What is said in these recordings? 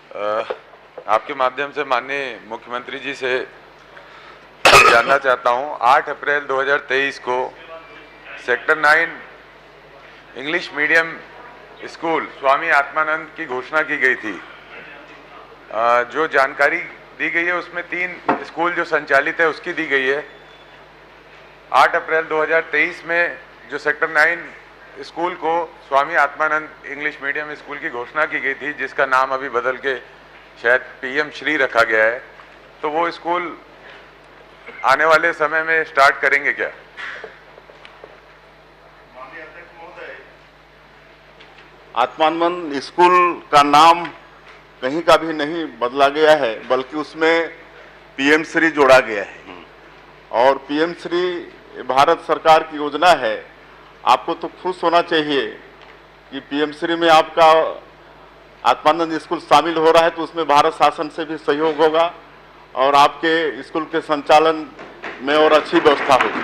आपके माध्यम से माननीय मुख्यमंत्री जी से जानना चाहता हूं, 8 अप्रैल 2023 को sector 9 English medium school Swami Atmanand की घोषणा की गई थी। जो जानकारी दी गई है उसमें 3 स्कूल जो संचालित है उसकी दी गई है। 8 अप्रैल 2023 में जो सेक्टर 9 स्कूल को Swami Atmanand English medium school की घोषणा की गई थी, जिसका नाम अभी बदल के शायद पीएम श्री रखा गया है, तो वो स्कूल आने वाले समय में स्टार्ट करेंगे क्या? आत्मानंद स्कूल का नाम कहीं का भी नहीं बदला गया है, बल्कि उसमें पीएम श्री जोड़ा गया है। और पीएम श्री भारत सरकार की योजना है। आपको तो खुश होना चाहिए कि पीएम श्री में आपका आत्मानंद स्कूल शामिल हो रहा है, तो उसमें भारत शासन से भी सहयोग होगा और आपके स्कूल के संचालन में और अच्छी व्यवस्था होगी।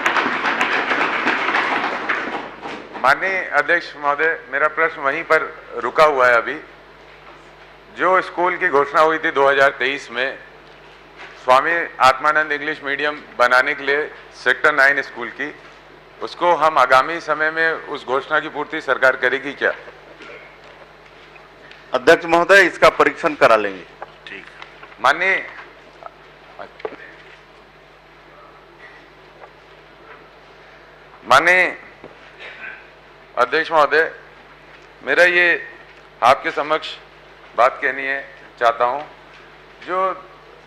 माननीय अध्यक्ष महोदय, मेरा प्रश्न वहीं पर रुका हुआ है। अभी जो स्कूल की घोषणा हुई थी 2023 में स्वामी आत्मानंद इंग्लिश मीडियम बनाने के लिए सेक्टर 9 स्कूल की, उसको हम आगामी समय में उस घोषणा की पूर्ति सरकार करेगी क्या? अध्यक्ष महोदय, इसका परीक्षण करा लेंगे। ठीक। माननीय अध्यक्ष महोदय, मेरा ये आपके समक्ष बात कहनी है चाहता हूँ। जो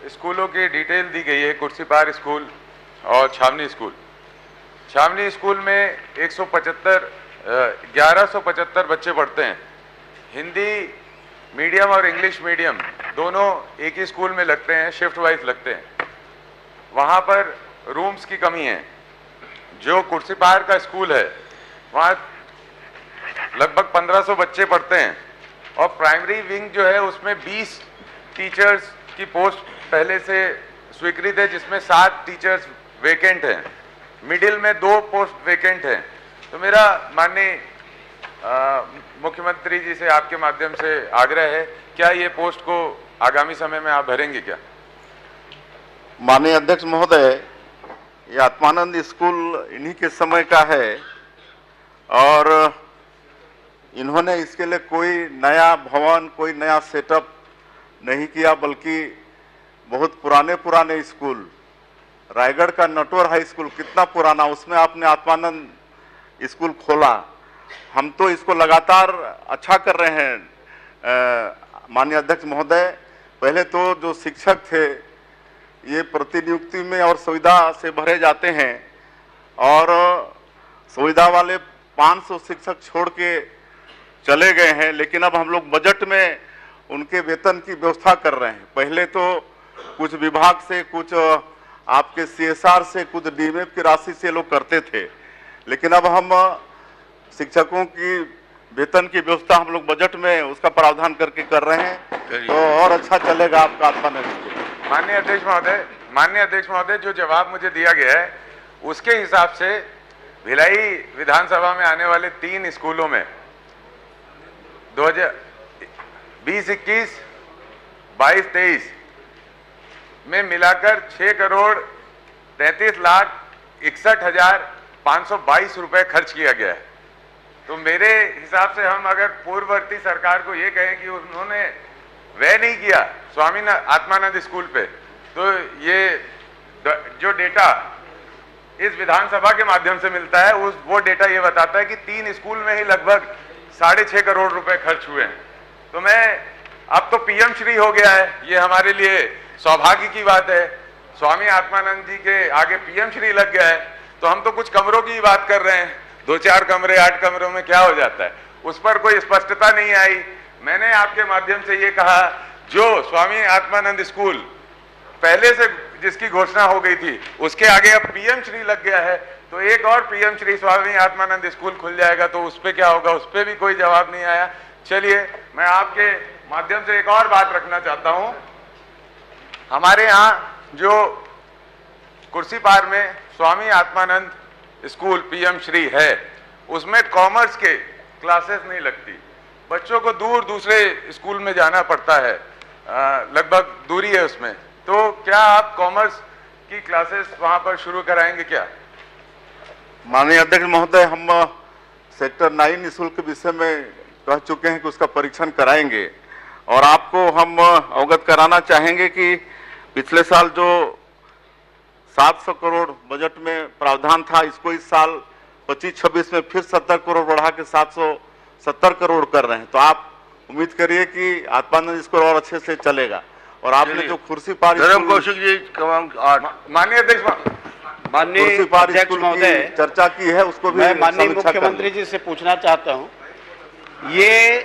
स्कूलों की डिटेल दी गई है, कुर्सीपार स्कूल और छावनी स्कूल। छावनी स्कूल में 1175 बच्चे पढ़ते हैं। हिंदी मीडियम और इंग्लिश मीडियम दोनों एक ही स्कूल में लगते हैं, शिफ्ट वाइज लगते हैं। वहाँ पर रूम्स की कमी है। जो कुर्सीपार का स्कूल है वहाँ लगभग 1500 बच्चे पढ़ते हैं और प्राइमरी विंग जो है उसमें 20 टीचर्स की पोस्ट पहले से स्वीकृत है, जिसमें 7 टीचर्स वेकेंट हैं। मिडिल में 2 पोस्ट वेकेंट हैं। तो मेरा माननीय मुख्यमंत्री जी से आपके माध्यम से आग्रह है, क्या ये पोस्ट को आगामी समय में आप भरेंगे क्या? माननीय अध्यक्ष महोदय, ये आत्मानंद स्कूल इन्हीं के समय का है और इन्होंने इसके लिए कोई नया भवन, कोई नया सेटअप नहीं किया, बल्कि बहुत पुराने स्कूल, रायगढ़ का नटवर हाई स्कूल कितना पुराना, उसमें आपने आत्मानंद स्कूल खोला। हम तो इसको लगातार अच्छा कर रहे हैं। माननीय अध्यक्ष महोदय, पहले तो जो शिक्षक थे ये प्रतिनियुक्ति में और सुविधा से भरे जाते हैं और सुविधा वाले 500 शिक्षक छोड़ के चले गए हैं, लेकिन अब हम लोग बजट में उनके वेतन की व्यवस्था कर रहे हैं। पहले तो कुछ विभाग से, कुछ आपके CSR से, कुछ DMF की राशि से लोग करते थे, लेकिन अब हम शिक्षकों की वेतन की व्यवस्था हम लोग बजट में उसका प्रावधान करके कर रहे हैं, तो और अच्छा चलेगा आपका आत्मानंद स्कूल। माननीय अध्यक्ष महोदय, जो जवाब मुझे दिया गया है उसके हिसाब से भिलाई विधानसभा में आने वाले 3 स्कूलों में 2020-21, 22-23 में मिलाकर 6,33,61,522 रुपए खर्च किया गया है। तो मेरे हिसाब से हम अगर पूर्ववर्ती सरकार को ये कहें कि उन्होंने व्यय नहीं किया स्वामी आत्मानंद स्कूल पे, तो ये जो डेटा इस विधानसभा के माध्यम से मिलता है वो डेटा ये बताता है कि 3 स्कूल में ही लगभग 6.5 करोड़ रुपए खर्च हुए हैं। तो अब तो पीएम श्री हो गया है, ये हमारे लिए सौभाग्य की बात है। स्वामी आत्मानंद जी के आगे पीएम श्री लग गया है, तो हम तो कुछ कमरों की बात कर रहे हैं। 2-4 कमरे, 8 कमरों में क्या हो जाता है, उस पर कोई स्पष्टता नहीं आई। मैंने आपके माध्यम से ये कहा, जो स्वामी आत्मानंद स्कूल पहले से जिसकी घोषणा हो गई थी उसके आगे अब पीएम श्री लग गया है, तो एक और पीएम श्री स्वामी आत्मानंद स्कूल खुल जाएगा, तो उस पर क्या होगा, उस पर भी कोई जवाब नहीं आया। चलिए, मैं आपके माध्यम से एक और बात रखना चाहता हूं। हमारे यहाँ जो कुर्सीपार में स्वामी आत्मानंद स्कूल पीएम श्री है, उसमें कॉमर्स के क्लासेस नहीं लगती। बच्चों को दूर दूसरे स्कूल में जाना पड़ता है। लगभग दूरी है उसमें, तो क्या आप कॉमर्स की क्लासेस वहां पर शुरू कराएंगे क्या? माननीय अध्यक्ष महोदय, हम सेक्टर 9 निःशुल्क विषय में कह चुके हैं कि उसका परीक्षण कराएंगे और आपको हम अवगत कराना चाहेंगे कि पिछले साल जो 700 करोड़ बजट में प्रावधान था, इसको इस साल 25-26 में फिर 70 करोड़ बढ़ा के 770 करोड़ कर रहे हैं। तो आप उम्मीद करिए कि आत्मानंद स्कूल और अच्छे से चलेगा। और आपने जो खुर्सीपार धर्म कौशिक जी क्रमांक 8। माननीय अध्यक्ष माननीय खुर्सीपार अध्यक्ष स्कूल महोदय, की चर्चा की है, उसको भी मैं माननीय समीक्षा कर लें। मुख्यमंत्री जी से पूछना चाहता हूं, ये